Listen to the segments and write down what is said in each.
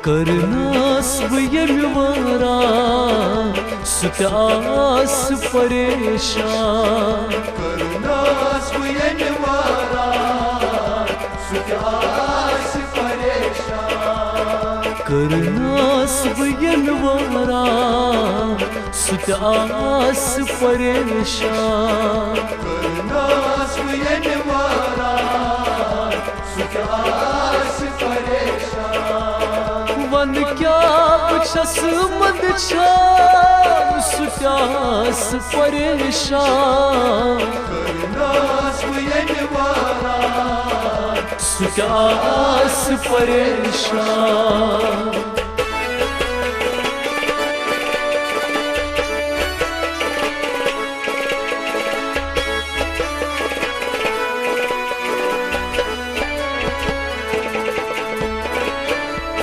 करनास बह यमि वारा सु ते आस परेशान करनास बह यमि वारा सु ते आस परेशान करनास बह यमि वारा सु ते आस परेशान करनास बह यमि वारा सु ते आस परेशान वन क्या बचस मंद छान सु ते आस परेशान करनास बह यमि वारा सु ते आस परेशान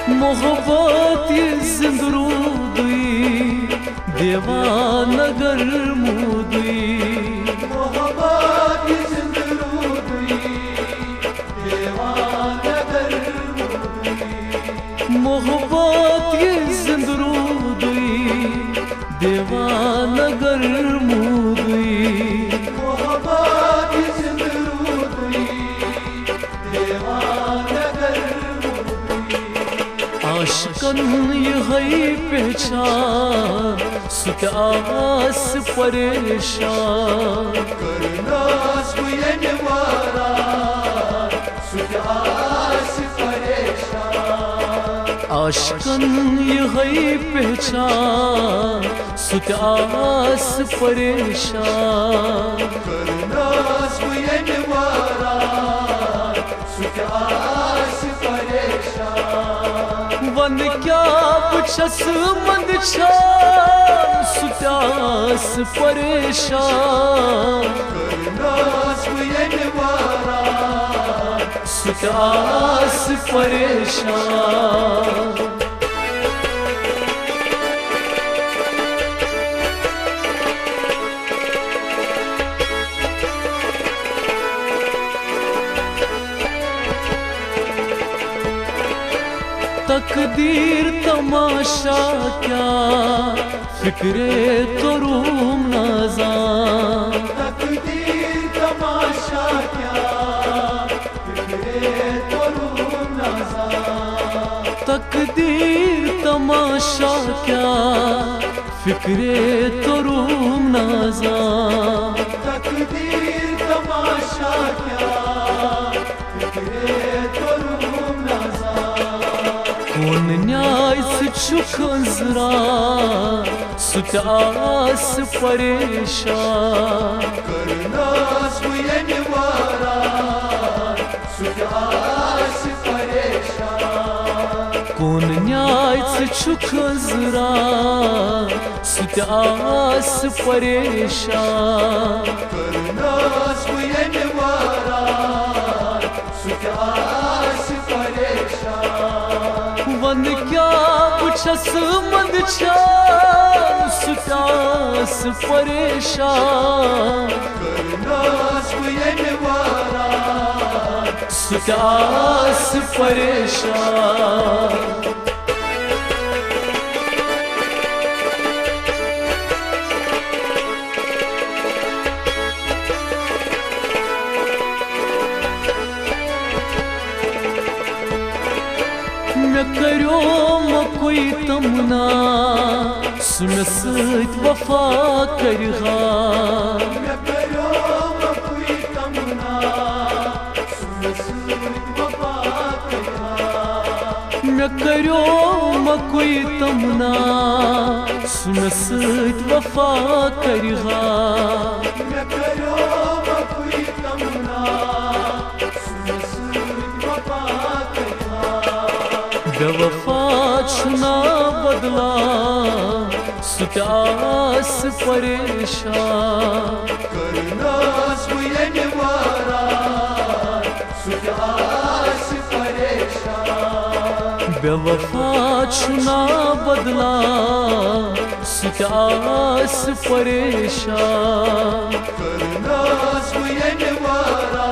मोहब्बत ये जिंदरूदी दीवाना गरमूदी मोहब्बत ये जिंदरूदी दीवाना गरमूदी मोहब्बत ये जिंदरूदी दीवाना गरमूदी मोहब्बत ये जिंदरूदी दीवाना आशिकन यही पहचान सु ते आस परेशान करनास बह यमि वारा सु ते आस परेशान आशिकन यही पहचान सु ते आस परेशान करनास बह यमि वारा सु ते आस परेशान वन क्या बचस मंद छान सु ते आस परेशान करनास बह यमि वारा सु ते आस परेशान तकदीर तमाशा क्या फिक्रे तो रूम नाज़ान तकदीर तमाशा क्या फिक्रे तो रूम नाज़ान तकदीर तमाशा क्या फिक्रे तो रूम नाज़ान तकदीर तमाशा क्या फिक्रे तो रूम नाज़ान कौन न्याय से छुखजरा सु ते आस परेशान करनास बह यमि वारा सु ते आस परेशान कौन न्याय से छुखजरा सु ते आस परेशान करनास बह यमि वारा सु ते आस परेशान वन क्या बचस मंद छान सु ते आस परेशान करनास बह यमि वारा सु ते आस परेशान मे करो कोई तमना सु मे सत वफा करहा मैं करो कोई तमना सु मे सत वफा करहा मे करो कोई तमना सु मे सत वफा करहा मैं करो कोई तमना सु मे सत वफा करहा बेवफा छुना बदला सु ते आस परेशान करनास बह यमि वारा सु ते आस परेशान बेवफा छुना बदला सु ते आस परेशान करनास बह यमि वारा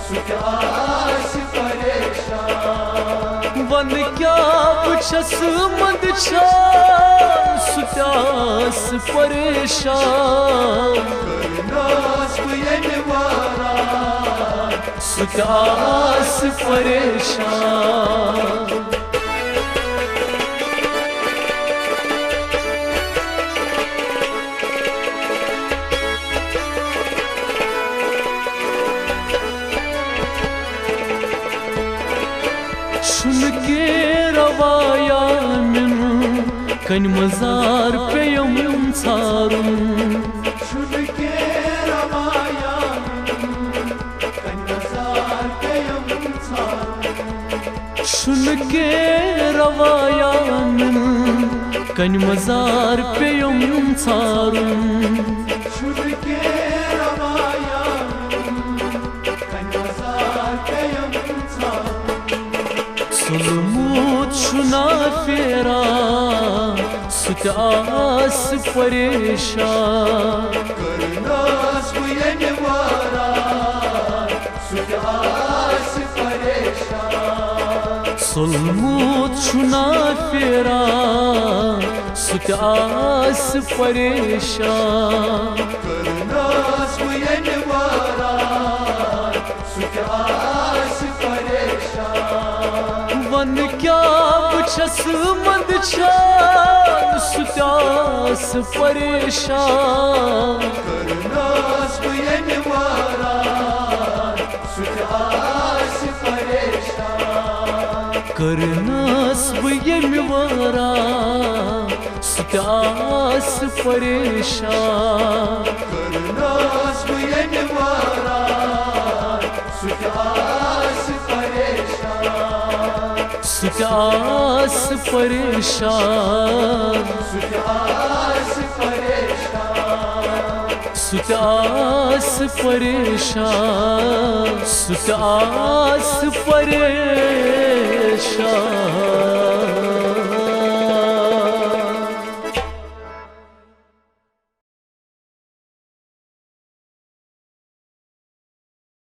सु ते आस परेशान वन क्या बस मंदछान सुत्यास परेशान करनास वारा सुत्यास परेशान सुन के रवाया मिन कन मजार पेयम सारुन सुन के रवाया कन्नसार पेयम सुन के रवाया मिन कन मजार पेयम सारुन सुन के रवाया कन्नसार पेयम सुलमूत शुना फेरा सुत्यास परेशान करनास वारा सुत्यास परेशान सुलमूत शुना फेरा सुत्यास परेशान करनास वारा सुत्यास परेशान वन क्या बस मंदछान सुत्यास परेशान करनास वारा सुत्यास परेशान करनास वारा सुत्यास परेशान करनास वारा सुत्यास परेशान सुत्यास परेशान सुत्यास परेशान सुत्यास परेशान सुत्यास परेशान